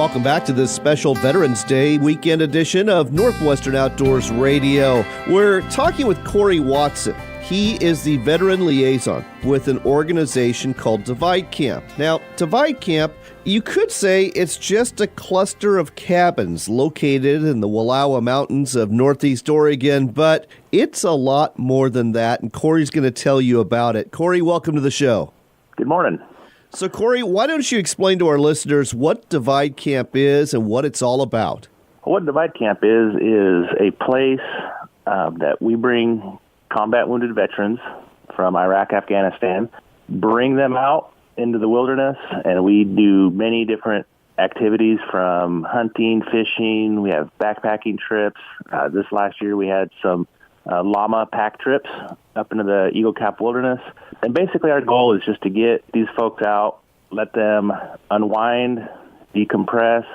welcome back to this special Veterans Day weekend edition of Northwestern Outdoors Radio. We're talking with Corey Watson. He is the veteran liaison with an organization called Divide Camp. Now, Divide Camp, you could say it's just a cluster of cabins located in the OWAA Mountains of Northeast Oregon, but it's a lot more than that, and Corey's going to tell you about it. Corey, welcome to the show. Good morning. So, Corey, why don't you explain to our listeners what Divide Camp is and what it's all about? What Divide Camp is a place that we bring combat wounded veterans from Iraq, Afghanistan, bring them out into the wilderness, and we do many different activities from hunting, fishing. We have backpacking trips. This last year we had some llama pack trips up into the Eagle Cap Wilderness. And basically our goal is just to get these folks out, let them unwind, decompress,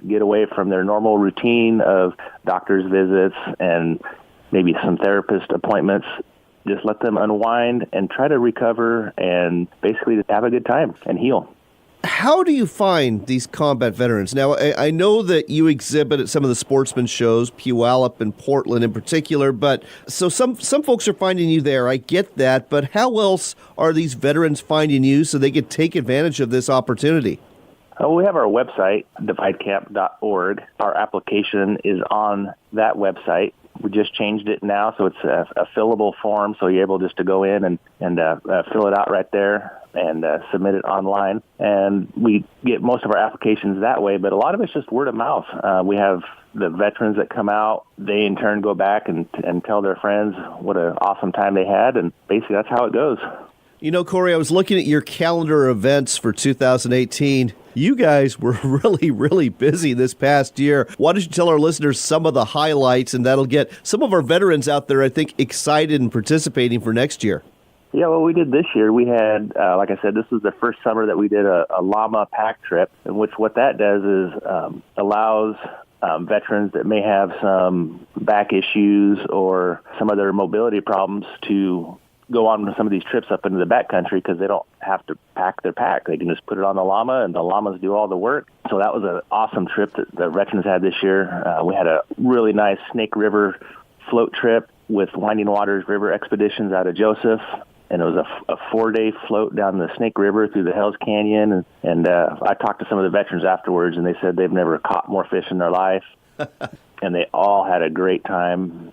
get away from their normal routine of doctor's visits and maybe some therapist appointments. Just let them unwind and try to recover and basically just have a good time and heal. How do you find these combat veterans? Now, I know that you exhibit at some of the sportsman shows, Puyallup and Portland in particular, but so some folks are finding you there. I get that, but how else are these veterans finding you so they can take advantage of this opportunity? We have our website, dividecamp.org. Our application is on that website. We just changed it now, so it's a fillable form, so you're able just to go in and fill it out right there and submit it online. And we get most of our applications that way, but a lot of it's just word of mouth. We have the veterans that come out. They, in turn, go back and tell their friends what an awesome time they had, and basically that's how it goes. You know, Corey, I was looking at your calendar of events for 2018. You guys were really, really busy this past year. Why don't you tell our listeners some of the highlights, and that'll get some of our veterans out there, I think, excited and participating for next year. Yeah, well, we did this year. We had, like I said, this was the first summer that we did a llama pack trip, in which what that does is allows veterans that may have some back issues or some other mobility problems to go on some of these trips up into the backcountry because they don't have to pack their pack. They can just put it on the llama, and the llamas do all the work. So that was an awesome trip that the veterans had this year. We had a really nice Snake River float trip with Winding Waters River Expeditions out of Joseph, and it was a 4-day float down the Snake River through the Hells Canyon. And I talked to some of the veterans afterwards, and they said they've never caught more fish in their life, and they all had a great time.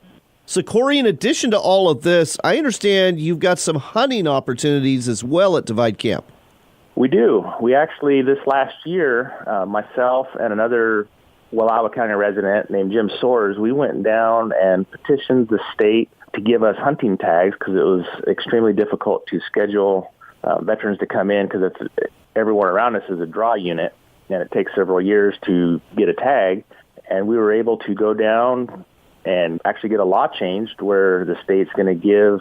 So, Corey, in addition to all of this, I understand you've got some hunting opportunities as well at Divide Camp. We do. We actually, this last year, myself and another Wallowa County resident named Jim Soares, we went down and petitioned the state to give us hunting tags because it was extremely difficult to schedule veterans to come in because everyone around us is a draw unit, and it takes several years to get a tag. And we were able to go down and actually get a law changed where the state's going to give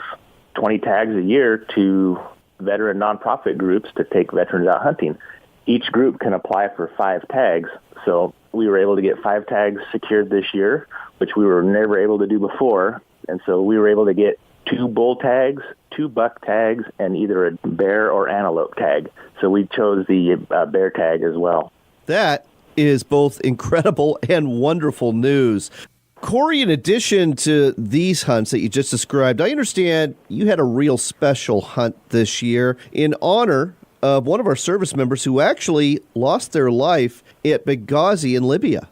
20 tags a year to veteran nonprofit groups to take veterans out hunting. Each group can apply for 5 tags. So we were able to get 5 tags secured this year, which we were never able to do before. And so we were able to get 2 bull tags, 2 buck tags, and either a bear or antelope tag. So we chose the bear tag as well. That is both incredible and wonderful news. Corey, in addition to these hunts that you just described, I understand you had a real special hunt this year in honor of one of our service members who actually lost their life at Benghazi in Libya.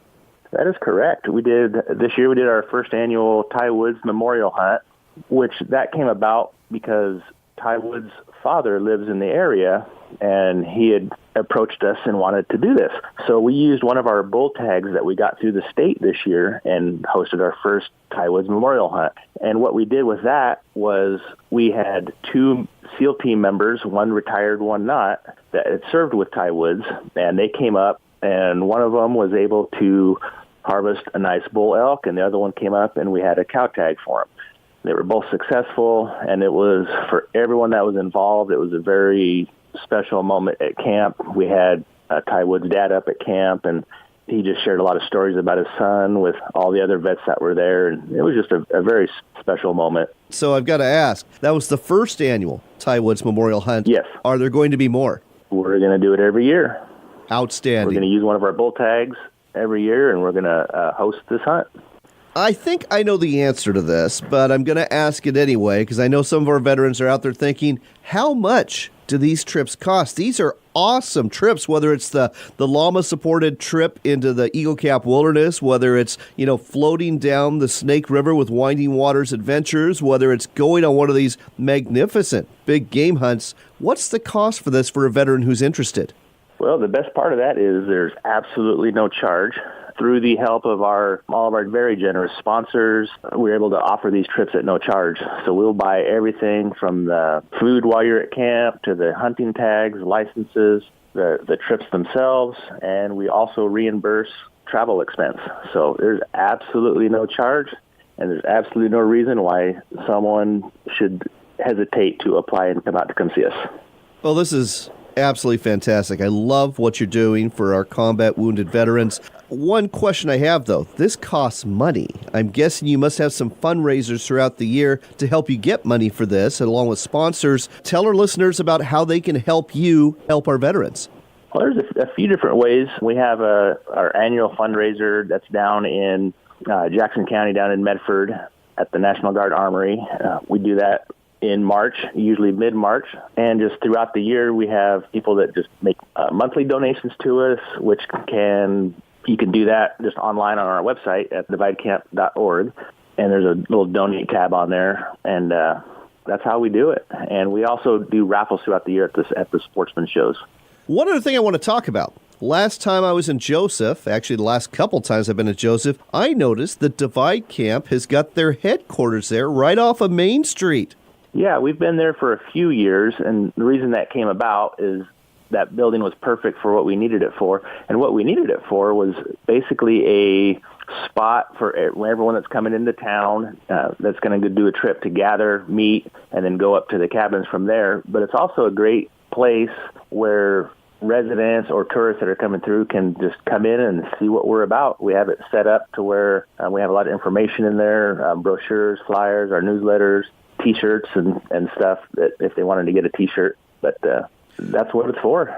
That is correct. This year we did our first annual Ty Woods Memorial Hunt, which that came about because Ty Woods' father lives in the area, and he had approached us and wanted to do this. So we used one of our bull tags that we got through the state this year and hosted our first Ty Woods Memorial Hunt. And what we did with that was we had 2 SEAL team members, one retired, one not, that had served with Ty Woods, and they came up, and one of them was able to harvest a nice bull elk, and the other one came up, and we had a cow tag for him. They were both successful, and it was, for everyone that was involved, it was a very special moment at camp. We had Ty Wood's dad up at camp, and he just shared a lot of stories about his son with all the other vets that were there, and it was just a very special moment. So I've got to ask, that was the first annual Ty Woods Memorial Hunt. Yes. Are there going to be more? We're going to do it every year. Outstanding. We're going to use one of our bull tags every year, and we're going to host this hunt. I think I know the answer to this, but I'm going to ask it anyway because I know some of our veterans are out there thinking, how much do these trips cost? These are awesome trips, whether it's the llama-supported trip into the Eagle Cap Wilderness, whether it's, floating down the Snake River with Winding Waters Adventures, whether it's going on one of these magnificent big game hunts. What's the cost for this for a veteran who's interested? Well, the best part of that is there's absolutely no charge. Through the help of all of our very generous sponsors, we're able to offer these trips at no charge. So we'll buy everything from the food while you're at camp to the hunting tags, licenses, the trips themselves, and we also reimburse travel expense. So there's absolutely no charge, and there's absolutely no reason why someone should hesitate to apply and come out to come see us. Well, this is absolutely fantastic. I love what you're doing for our combat wounded veterans. One question I have, though, this costs money. I'm guessing you must have some fundraisers throughout the year to help you get money for this, along with sponsors. Tell our listeners about how they can help you help our veterans. Well, there's a few different ways. We have our annual fundraiser that's down in Jackson County, down in Medford at the National Guard Armory. We do that in March, usually mid-March, and just throughout the year we have people that just make monthly donations to us, which you can do that just online on our website at dividecamp.org, and there's a little donate tab on there, and that's how we do it. And we also do raffles throughout the year at the sportsman shows. One other thing I want to talk about. Last time I was in Joseph, actually the last couple times I've been in Joseph, I noticed that Divide Camp has got their headquarters there right off of Main Street. Yeah, we've been there for a few years, and the reason that came about is that building was perfect for what we needed it for. And what we needed it for was basically a spot for everyone that's coming into town that's going to do a trip to gather, meet, and then go up to the cabins from there. But it's also a great place where residents or tourists that are coming through can just come in and see what we're about. We have it set up to where we have a lot of information in there, brochures, flyers, our newsletters, T-shirts and stuff that if they wanted to get a T-shirt. But that's what it's for.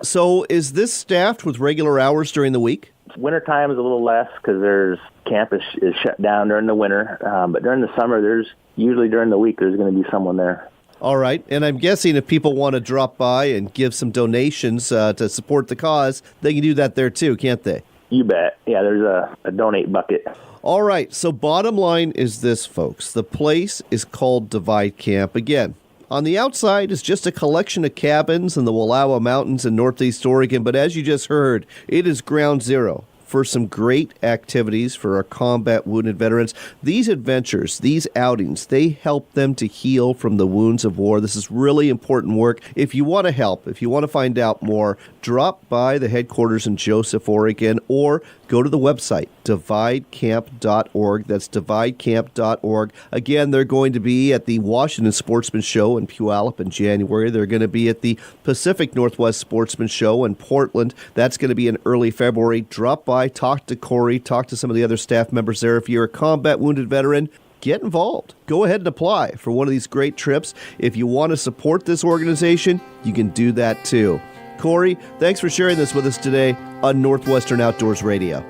So is this staffed with regular hours during the week? Wintertime is a little less because camp is shut down during the winter. But during the summer, during the week, there's going to be someone there. All right. And I'm guessing if people want to drop by and give some donations to support the cause, they can do that there too, can't they? You bet. Yeah, there's a donate bucket. All right, so bottom line is this, folks. The place is called Divide Camp. Again, on the outside is just a collection of cabins in the OWAA Mountains in Northeast Oregon, but as you just heard, it is ground zero for some great activities for our combat wounded veterans. These adventures, these outings, they help them to heal from the wounds of war. This is really important work. If you want to help, if you want to find out more, drop by the headquarters in Joseph, Oregon, or go to the website, dividecamp.org. That's dividecamp.org. Again, they're going to be at the Washington Sportsman Show in Puyallup in January. They're going to be at the Pacific Northwest Sportsman Show in Portland. That's going to be in early February. Drop by, talk to Corey, talk to some of the other staff members there. If you're a combat wounded veteran, get involved. Go ahead and apply for one of these great trips. If you want to support this organization, you can do that too. Corey, thanks for sharing this with us today on Northwestern Outdoors Radio.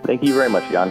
Thank you very much, John.